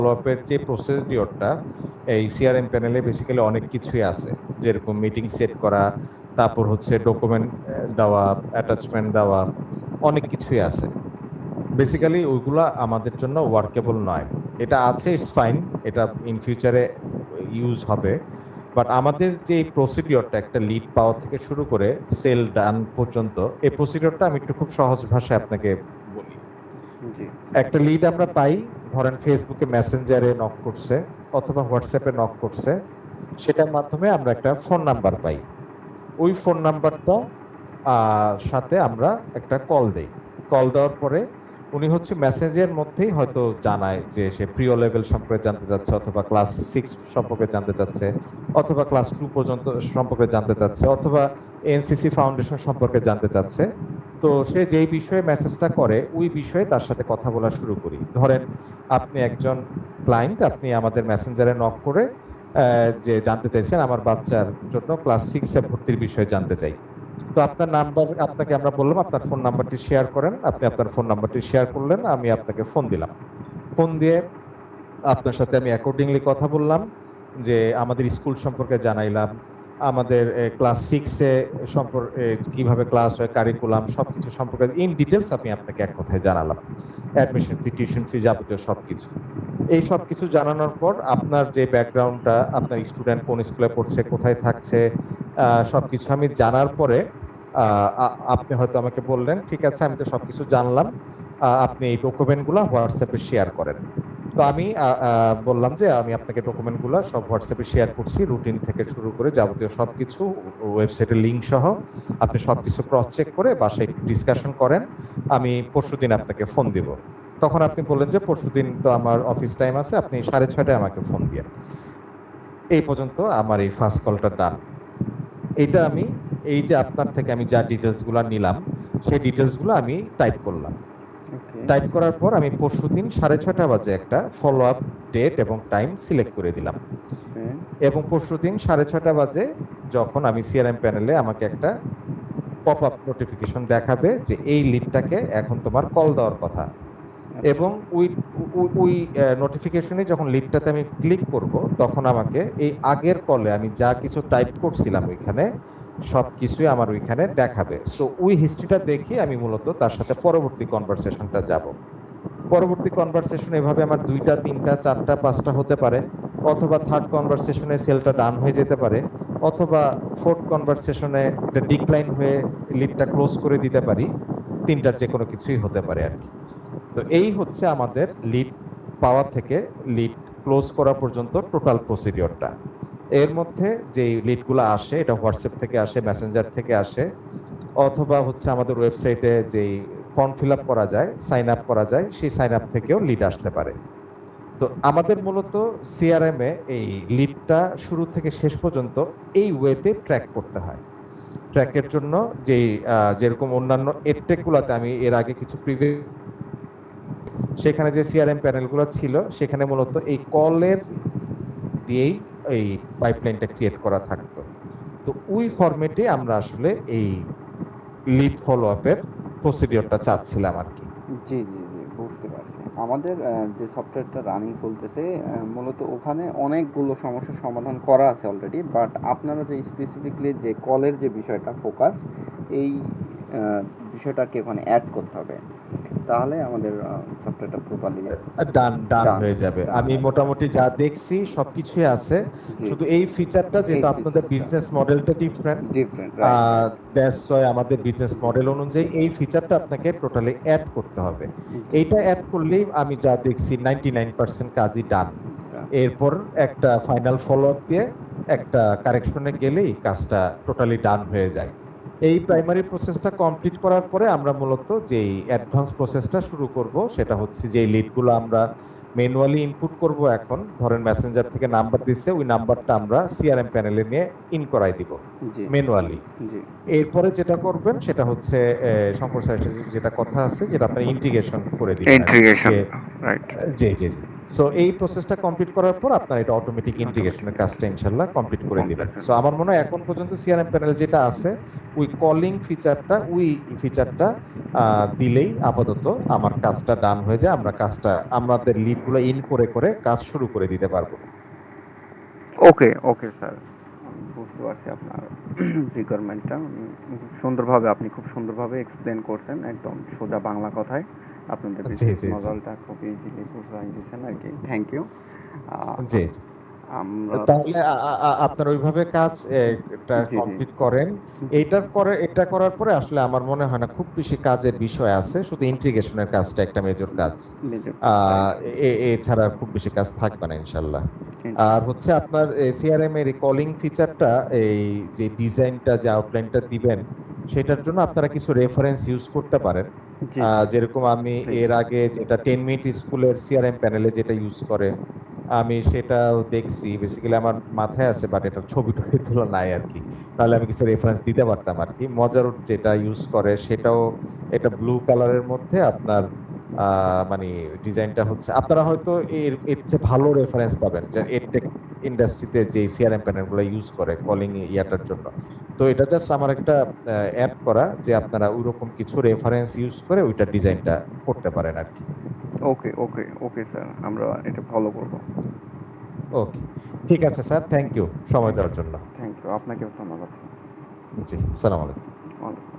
ফলোআপের যে প্রসিডিওরটা এই সিআরএম প্যানেলে বেসিক্যালি অনেক কিছুই আছে, যেরকম মিটিং সেট করা, তারপর হচ্ছে ডকুমেন্ট দেওয়া, অ্যাটাচমেন্ট দেওয়া, অনেক কিছুই আছে। বেসিক্যালি ওইগুলা আমাদের জন্য ওয়ার্কেবল নয়। এটা আছে, ইটস ফাইন, এটা ইন ফিউচারে ইউজ হবে, বাট আমাদের যে প্রসিডিওরটা একটা লিড পাওয়া থেকে শুরু করে সেল ডান পর্যন্ত, এই প্রসিডিওরটা আমি একটু খুব সহজ ভাষায় আপনাকে বলি। একটা লিড আমরা পাই, ধরেন ফেসবুকে মেসেঞ্জারে নক করছে অথবা হোয়াটসঅ্যাপে নক করছে, সেটার মাধ্যমে আমরা একটা ফোন নাম্বার পাই। ওই ফোন নাম্বারটা সাথে আমরা একটা কল দেই। কল দেওয়ার পরে উনি হচ্ছে মেসেজের মধ্যেই হয়তো জানায় যে সে প্রিয় লেভেল সম্পর্কে জানতে চাচ্ছে, অথবা ক্লাস 6 সম্পর্কে জানতে চাচ্ছে, অথবা ক্লাস 2 পর্যন্ত সম্পর্কে জানতে চাচ্ছে, অথবা এনসিসি ফাউন্ডেশন সম্পর্কে জানতে চাচ্ছে। তো সে যেই বিষয়ে মেসেজটা করে ওই বিষয়ে তার সাথে কথা বলা শুরু করি। ধরেন আপনি একজন ক্লায়েন্ট, আপনি আমাদের মেসেঞ্জারে নক করে যে জানতে চাইছেন আমার বাচ্চার জন্য ক্লাস 6-এ ভর্তির বিষয়ে জানতে চাই। তো আপনার নাম্বার, আপনাকে আমরা বললাম আপনার ফোন নাম্বারটি শেয়ার করেন, আপনি আপনার ফোন নাম্বারটি শেয়ার করলেন, আমি আপনাকে ফোন দিলাম। ফোন দিয়ে আপনার সাথে আমি অ্যাকর্ডিংলি কথা বললাম, যে আমাদের স্কুল সম্পর্কে জানাইলাম, আমাদের ক্লাস 6-এ সম্পর্কে কিভাবে ক্লাস হয়, কারিকুলাম, সবকিছু সম্পর্কে ইন ডিটেলস আমি আপনাকে এক কথায় জানালাম, অ্যাডমিশন ফি, টিউশন ফি, যাবতীয় সবকিছু। এই সব কিছু জানানোর পর আপনার যে ব্যাকগ্রাউন্ডটা, আপনার স্টুডেন্ট কোন স্কুলে পড়ছে, কোথায় থাকছে, সবকিছু আমি জানার পরে আপনি হয়তো আমাকে বললেন ঠিক আছে আমি তো সবকিছু জানলাম, আপনি এই ডকুমেন্টগুলো হোয়াটসঅ্যাপে শেয়ার করেন। তো আমি বললাম যে আমি আপনাকে ডকুমেন্টগুলো সব হোয়াটসঅ্যাপে শেয়ার করছি, রুটিন থেকে শুরু করে যাবতীয় সবকিছু, ওয়েবসাইটের লিঙ্ক সহ। আপনি সবকিছু ক্রস চেক করে বাসায় ডিসকাশন করেন, আমি পরশুদিন আপনাকে ফোন দিব। তখন আপনি বললেন যে পরশুদিন তো আমার অফিস টাইম আছে, আপনি 6:30টায় আমাকে ফোন দিয়েন। এই পর্যন্ত আমার এই ফার্স্ট কলটা ডান। এটা আমি এই যে আপনার থেকে আমি যা ডিটেলসগুলো নিলাম সেই ডিটেলসগুলো আমি টাইপ করলাম। টাইপ করার পর আমি পরশুদিন 6:30 বাজে একটা ফলো আপ ডেট এবং টাইম সিলেক্ট করে দিলাম, এবং পরশুদিন 6:30 বাজে যখন আমি সিআরএম প্যানেলে আমাকে একটা পপ আপ নোটিফিকেশন দেখাবে যে এই লিডটাকে এখন তোমার কল দেওয়ার কথা, এবং ওই নোটিফিকেশনে যখন লিডটাতে আমি ক্লিক করব তখন আমাকে এই আগের কলে আমি যা কিছু টাইপ করছিলাম ওইখানে সব কিছুই আমার ওইখানে দেখাবে। সো ওই হিস্ট্রিটা দেখে আমি মূলত তার সাথে পরবর্তী কনভারসেশনটা যাব। পরবর্তী কনভারসেশন এভাবে আমার 2টা 3টা 4টা 5টা হতে পারে, অথবা থার্ড কনভারসেশনে সেলটা ডান হয়ে যেতে পারে, অথবা ফোর্থ কনভারসেশনে এটা ডিক্লাইন হয়ে লিডটা ক্লোজ করে দিতে পারি। 3টার যে কোনো কিছুই হতে পারে আর কি। তো এই হচ্ছে আমাদের লিড পাওয়া থেকে লিড ক্লোজ করা পর্যন্ত টোটাল প্রসিডিওরটা। এর মধ্যে যে লিডগুলো আসে এটা হোয়াটসঅ্যাপ থেকে আসে, মেসেঞ্জার থেকে আসে, অথবা হচ্ছে আমাদের ওয়েবসাইটে যেই ফর্ম ফিল আপ করা যায়, সাইন আপ করা যায়, সেই সাইন আপ থেকেও লিড আসতে পারে। তো আমাদের মূলত সিআরএম এ এই লিডটা শুরু থেকে শেষ পর্যন্ত এই ওয়েতে ট্র্যাক করতে হয়। ট্র্যাকের জন্য যেই যেরকম অন্যান্য এডটেকগুলোতে আমি এর আগে কিছু প্রিভিয়াস সেখানে যে সিআরএম প্যানেলগুলো ছিল সেখানে মূলত এই কলের দিয়েই এই পাইপলাইনটা ক্রিয়েট করা থাকতো। তো ওই ফরম্যাটে আমরা আসলে এই লিড ফলো আপের প্রসিডিওরটা চাচ্ছিলাম আর কি। জি জি জি বুঝতে পারছি। আমাদের যে সফটওয়্যারটা রানিং চলতেছে মূলত ওখানে অনেকগুলো সমস্যার সমাধান করা আছে অলরেডি, বাট আপনারা যে স্পেসিফিকলি যে কলের যে বিষয়টা ফোকাস, এই বিষয়টাকে ওখানে অ্যাড করতে হবে, তাহলে আমাদের সফটওয়্যারটা প্রপারলি ডান ডান ডান হয়ে যাবে। ডান আমি হবে। মোটামুটি যা দেখছি সবকিছুই আছে, জি শুধু এই ফিচারটা এই যেহেতু আপনাদের ফিচারটা বিজনেস মডেলটা different, different, right right. That's why আমাদের বিজনেস মডেল অনুযায়ী এই ফিচারটা আপনাকে টোটালি অ্যাড করতে হবে। জি এইটা অ্যাড করলেই আমি যা দেখছি 99% কাজই ডান। এরপর একটা ফাইনাল ফলো আপ দিয়ে একটা কারেকশনে গেলেই কাজটা টোটালি ডান হয়ে যায়। এই প্রাইমারি প্রসেসটা কমপ্লিট করার পরে আমরা মূলত যেই অ্যাডভান্স প্রসেসটা শুরু করব সেটা হচ্ছে যে লিডগুলো আমরা ম্যানুয়ালি ইনপুট করব। এখন ধরেন মেসেঞ্জার থেকে নাম্বার দিচ্ছে, ওই নাম্বারটা আমরা সিআরএম প্যানেলে নিয়ে ইন করাই দিব জি ম্যানুয়ালি। জি এরপরে যেটা করবেন সেটা হচ্ছে শঙ্কর স্যারের সাথে যেটা কথা আছে, যেটা আপনার ইন্টিগ্রেশন করে দিবেন আর কি, ইন্টিগ্রেশন, যে রাইট। জি জি জি সো এই প্রসেসটা কমপ্লিট করার পর আপনার এটা অটোমেটিক ইন্টিগ্রেশনের কাজটা ইনশাল্লাহ কমপ্লিট করে দিবেন। সো আমার মনে হয় এখন পর্যন্ত সিআরএম প্যানেল যেটা আছে ওই কলিং ফিচারটা দিলেই আপাতত আমার কাজটা ডান হয়ে যায়, আমরা কাজটা আমাদের লিডগুলো ইন করে করে কাজ শুরু করে দিতে পারবো। ওকে, ওকে স্যার। আমি বুঝতে পারছি আপনার রিকোয়ারমেন্টটা। সুন্দরভাবে আপনি খুব সুন্দরভাবে এক্সপ্লেন করছেন, একদম সোজা বাংলা কথায়। আপনাদের জি বিজনেস জি জি মডেলটা খুব ইজিলি বুঝাই দিয়েছেন আর কি। Thank you. জি জি। আমরা তাহলে আপনার ওইভাবে কাজ এটা জি, জি। কমপ্লিট করেন। এটা করার পরে আসলে আমার মনে হয় না খুব বেশি কাজের বিষয় আছে, শুধু ইন্টিগ্রেশনের কাজটা একটা মেজর কাজ। মেজর কাজ, রাইট। এছাড়া খুব বেশি কাজ থাকবে না ইনশাল্লাহ। আর ইনশাআল্লাহ। হচ্ছে আপনার সিআরএম এর কলিং ফিচারটা, এই যে ডিজাইনটা যে আউটলাইনটা দিবেন সেটার জন্য আপনারা কিছু রেফারেন্স ইউজ করতে পারেন। জি, জি। যেরকম আমি প্লিজ। এর আগে যেটা 10 মিনিট স্কুলের সিআরএম প্যানেলে যেটা ইউজ করে আমি সেটাও দেখছি, বেসিক্যালি আমার মাথায় আছে, বাট এটা ছবি টবি তোলা নাই আর কি। তাহলে আমি কিছু রেফারেন্স দিতে পারতাম আর কি। মজার যেটা ইউজ করে সেটাও এটা ব্লু কালারের মধ্যে আপনার মানে ডিজাইনটা হচ্ছে, আপনারা হয়তো এর চেয়ে ভালো রেফারেন্স পাবেন যে এডটেক ইন্ডাস্ট্রিতে যে সিআরএম প্যানেলগুলো ইউজ করে কলিং ইয়াটার জন্য। তো এটা জাস্ট আমার একটা অ্যাড করা যে আপনারা ওইরকম কিছু রেফারেন্স ইউজ করে ওইটা ডিজাইনটা করতে পারেন আর কি। Okay, okay, okay sir. আমরা এটা ফলো করব। ওকে, ঠিক আছে স্যার, থ্যাংক ইউ সময় থ্যাংক দেওয়ার জন্য। Thank you. আপনাকেও ধন্যবাদ স্যার। জি, সালাম আলাইকুম। ওয়ালাইকুম